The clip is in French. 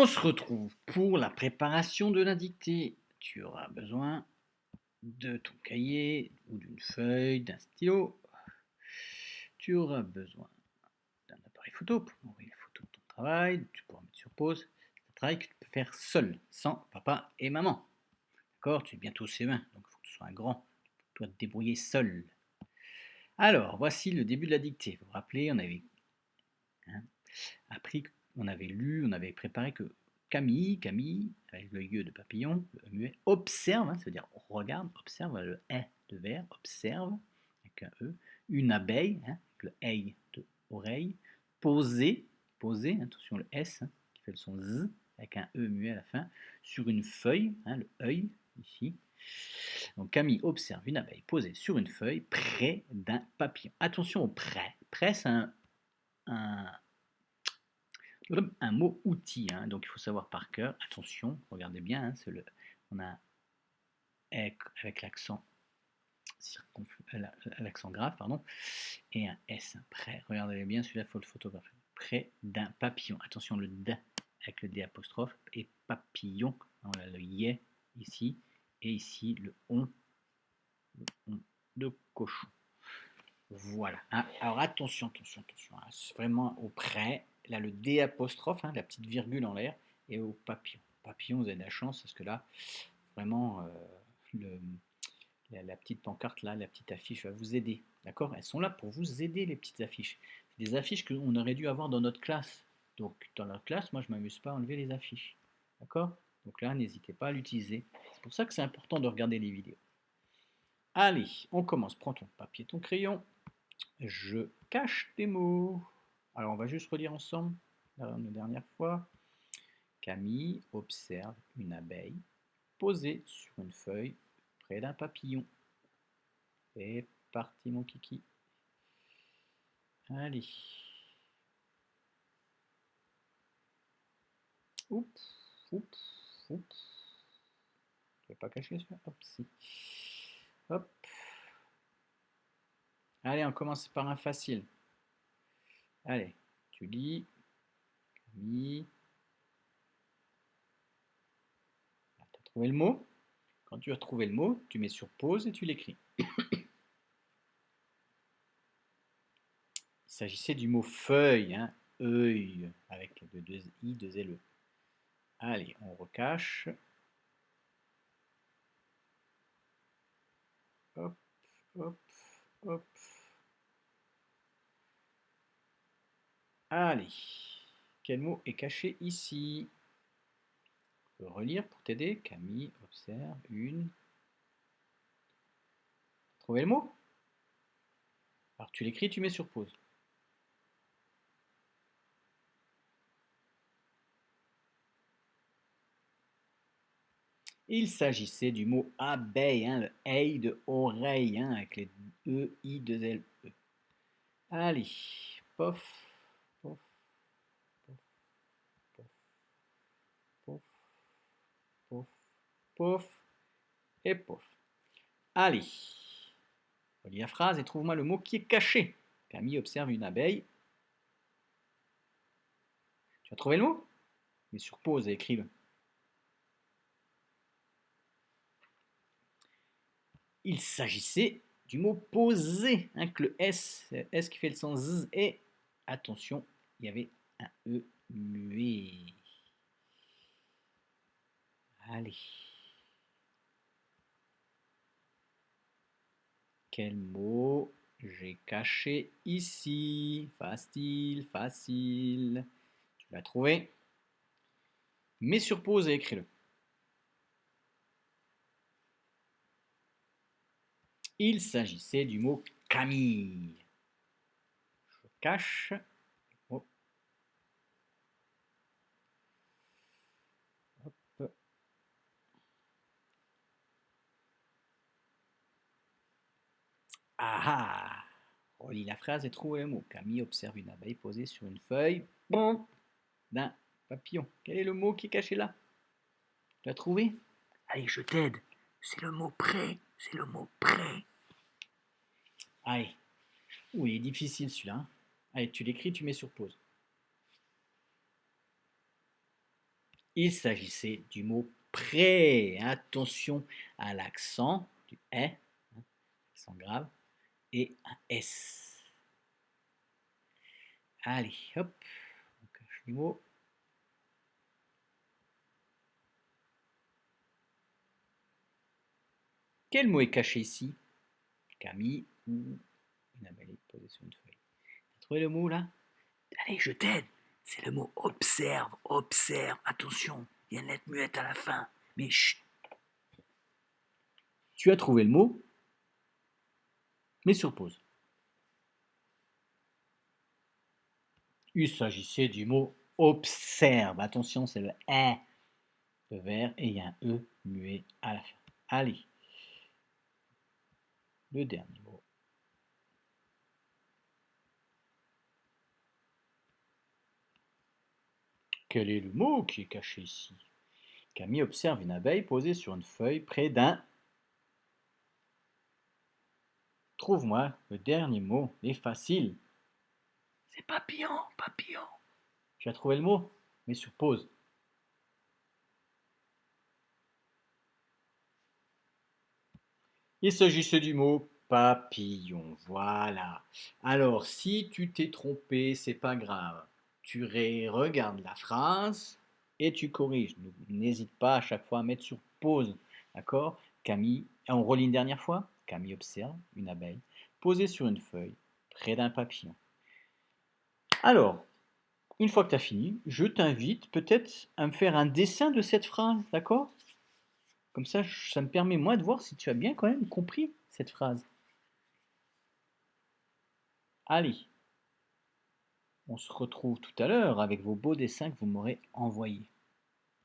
On se retrouve pour la préparation de la dictée. Tu auras besoin de ton cahier ou d'une feuille, d'un stylo. Tu auras besoin d'un appareil photo pour envoyer les photos de ton travail. Tu pourras mettre sur pause. C'est un travail que tu peux faire seul, sans papa et maman. D'accord? Tu es bientôt CE1, donc il faut que tu sois un grand. Tu dois te débrouiller seul. Alors, voici le début de la dictée. Vous vous rappelez, on avait appris, on avait lu, on avait préparé que Camille, avec le yeux de papillon, le muet, observe, ça veut dire regarde, observe, le E de verre, observe, avec un E, une abeille, avec le EI de oreille, poser, attention le S, qui fait le son Z, avec un E muet à la fin, sur une feuille, le œil, ici. Donc Camille observe une abeille posée sur une feuille près d'un papillon. Attention au près. Près, c'est un mot outil, donc il faut savoir par cœur. Attention, regardez bien, on a avec l'accent grave, pardon, et un S près. Regardez bien, celui-là, il faut le photographier. Près d'un papillon. Attention, le D avec le D apostrophe et papillon. On a le yé ici et ici le on de cochon. Voilà. Alors attention, c'est vraiment au près. Là, le D apostrophe, la petite virgule en l'air, et au papillon. Papillon, vous avez de la chance parce que là, vraiment, la petite pancarte, là, la petite affiche va vous aider. D'accord? Elles sont là pour vous aider, les petites affiches. C'est des affiches qu'on aurait dû avoir dans notre classe. Donc, dans notre classe, moi, je ne m'amuse pas à enlever les affiches. D'accord? Donc là, n'hésitez pas à l'utiliser. C'est pour ça que c'est important de regarder les vidéos. Allez, on commence. Prends ton papier, ton crayon. Je cache des mots. Alors, on va juste relire ensemble la dernière fois. Camille observe une abeille posée sur une feuille près d'un papillon. C'est parti, mon kiki. Allez. Oups. Je vais pas cacher celui-là. Hop, si. Hop. Allez, on commence par un facile. Allez, tu lis. Camille. Tu as trouvé le mot? Quand tu as trouvé le mot, tu mets sur pause et tu l'écris. Il s'agissait du mot feuille, œil, avec deux I, deux LE. Allez, on recache. Hop. Allez, quel mot est caché ici? Je peux relire pour t'aider. Camille observe une. Trouvé le mot? Alors tu l'écris, tu mets sur pause. Il s'agissait du mot abeille, le EI de oreille, avec les E, I, 2 L, E. Allez, pof, pof, pof, et pof. Allez, relis la phrase et trouve-moi le mot qui est caché. Camille observe une abeille. Tu as trouvé le mot? Mets sur pause et écrive. Il s'agissait du mot poser, que le S qui fait le son Z, et attention, il y avait un E muet. Allez. Quel mot j'ai caché ici? Facile. Tu l'as trouvé? Mets sur pause et écris-le. Il s'agissait du mot Camille. Je cache. Oh. Hop. Ah! Relis la phrase et trouve le mot. Camille observe une abeille posée sur une feuille d'un papillon. Quel est le mot qui est caché là? Tu l'as trouvé? Allez, je t'aide. C'est le mot prêt. Allez. Ouh, il est difficile celui-là. Allez, tu l'écris, tu mets sur pause. Il s'agissait du mot prêt. Attention à l'accent du est, accent grave, et un S. Allez, hop, on cache les mots. Quel mot est caché ici? Camille ou une abeille posée sur une feuille. T'as trouvé le mot là? Allez, je t'aide. C'est le mot observe, observe. Attention, il y a une lettre muette à la fin. Mais chut. Tu as trouvé le mot? Mets sur pause. Il s'agissait du mot observe. Attention, c'est le « le vert, et il y a un E muet à la fin. Allez, le dernier mot. Quel est le mot qui est caché ici? Camille observe une abeille posée sur une feuille près d'un... Trouve-moi le dernier mot, il est facile. C'est papillon, papillon. Tu as trouvé le mot? Mets sur pause. Il s'agissait du mot papillon, voilà. Alors, si tu t'es trompé, c'est pas grave. Tu regardes la phrase et tu corriges. N'hésite pas à chaque fois à mettre sur pause, d'accord? Camille, on relit une dernière fois. Camille observe une abeille posée sur une feuille près d'un papillon. Alors, une fois que tu as fini, je t'invite peut-être à me faire un dessin de cette phrase, d'accord? Comme ça me permet moi de voir si tu as bien quand même compris cette phrase. Allez, on se retrouve tout à l'heure avec vos beaux dessins que vous m'aurez envoyés.